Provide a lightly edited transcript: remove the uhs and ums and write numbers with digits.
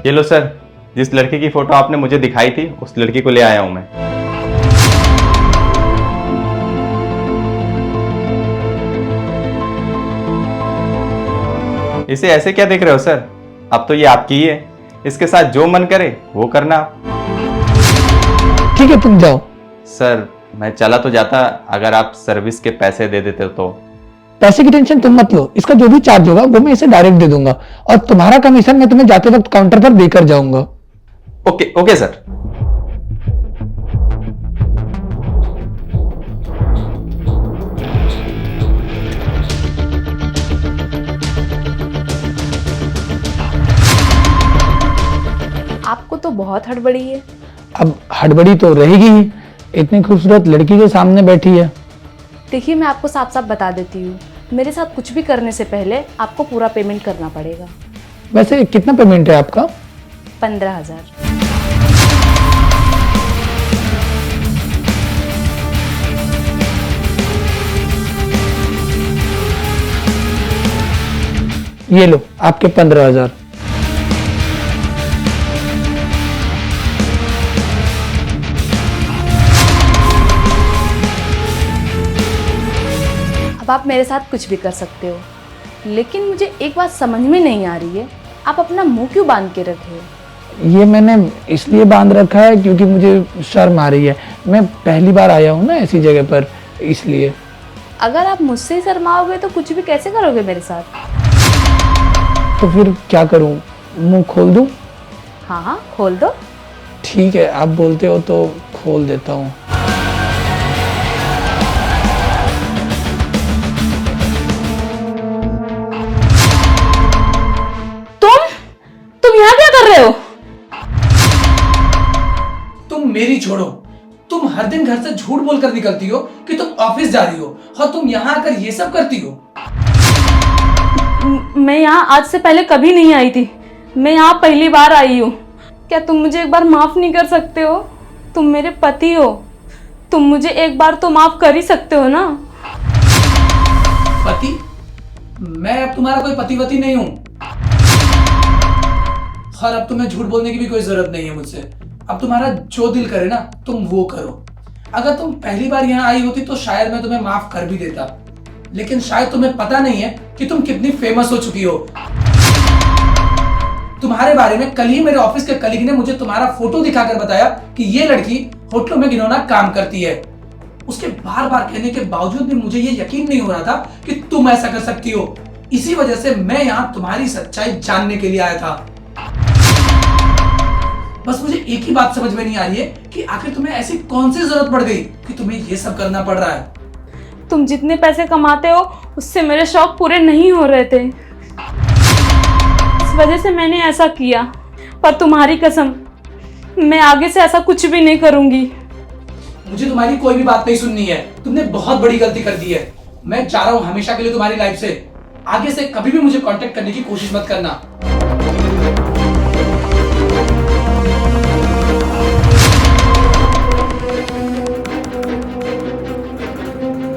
ये लो सर, जिस लड़की की फोटो आपने मुझे दिखाई थी उस लड़की को ले आया हूं मैं। इसे ऐसे क्या देख रहे हो सर? अब तो ये आपकी ही है, इसके साथ जो मन करे वो करना आप। ठीक है, तुम जाओ। सर मैं चला तो जाता अगर आप सर्विस के पैसे दे देते तो। पैसे की टेंशन तुम मत लो, इसका जो भी चार्ज होगा वो मैं इसे डायरेक्ट दे दूंगा और तुम्हारा कमीशन मैं तुम्हें जाते वक्त काउंटर पर देकर जाऊंगा। Okay okay sir. आपको तो बहुत हड़बड़ी है। अब हड़बड़ी तो रहेगी ही, इतनी खूबसूरत लड़की के सामने बैठी है। देखिए मैं आपको साफ साफ बता देती हूँ, मेरे साथ कुछ भी करने से पहले आपको पूरा पेमेंट करना पड़ेगा। वैसे कितना पेमेंट है आपका? 15,000। ये लो आपके 15,000। अब आप मेरे साथ कुछ भी कर सकते हो, लेकिन मुझे एक बात समझ में नहीं आ रही है, आप अपना मुंह क्यों बांध के रखे हो? ये मैंने इसलिए बांध रखा है क्योंकि मुझे शर्म आ रही है। मैं पहली बार आया हूँ ना ऐसी जगह पर, इसलिए। अगर आप मुझसे ही शर्माओगे तो कुछ भी कैसे करोगे मेरे साथ? तो फिर क्या करूँ, मुंह खोल दूँ? हाँ हाँ खोल दो। ठीक है, आप बोलते हो तो खोल देता हूँ। तुम यहाँ क्या कर रहे हो? तुम मेरी छोड़ो, तुम हर दिन घर से झूठ बोलकर निकलती हो कि तुम ऑफिस जा रही हो और तुम यहाँ आकर ये सब करती हो। मैं यहाँ आज से पहले कभी नहीं आई थी, मैं यहाँ पहली बार आई हूँ। क्या तुम मुझे एक बार माफ नहीं कर सकते हो? तुम मेरे पति हो, तुम मुझे एक बार तो माफ कर ही सकते हो ना? पति? मैं अब तुम्हारा कोई पतिवती नहीं हूँ और अब तुम्हें झूठ बोलने की भी कोई जरूरत नहीं है मुझसे। अब तुम्हारा जो दिल करे ना तुम वो करो। अगर तुम पहली बार यहाँ आई होती तो शायद मैं तुम्हें माफ कर भी देता, लेकिन शायद तुम्हें पता नहीं है कि तुम कितनी फेमस हो चुकी हो। तुम्हारे बारे में कल ही मेरे ऑफिस के कलीग ने मुझे तुम्हारा फोटो दिखाकर बताया कि ये लड़की होटलों में घिनौना काम करती है। उसके बार बार कहने के बावजूद भी मुझे ये यकीन नहीं हो रहा था कि तुम ऐसा कर सकती हो। इसी वजह से मैं यहाँ तुम्हारी सच्चाई जानने के लिए आया था। बस मुझे एक ही बात समझ में नहीं आ रही है कि आखिर तुम्हें ऐसी कौन सी जरूरत पड़ गई कि तुम्हें ये सब करना पड़ रहा है। तुम जितने पैसे कमाते हो उससे मेरे शौक पूरे नहीं हो रहे थे, इस वजह से मैंने ऐसा किया। पर तुम्हारी कसम, मैं आगे से ऐसा कुछ भी नहीं करूंगी। मुझे तुम्हारी कोई भी बात नहीं सुननी है, तुमने बहुत बड़ी गलती कर दी है। मैं जा रहा हूं हमेशा के लिए तुम्हारी लाइफ से। आगे से कभी भी मुझे कांटेक्ट करने की कोशिश मत करना।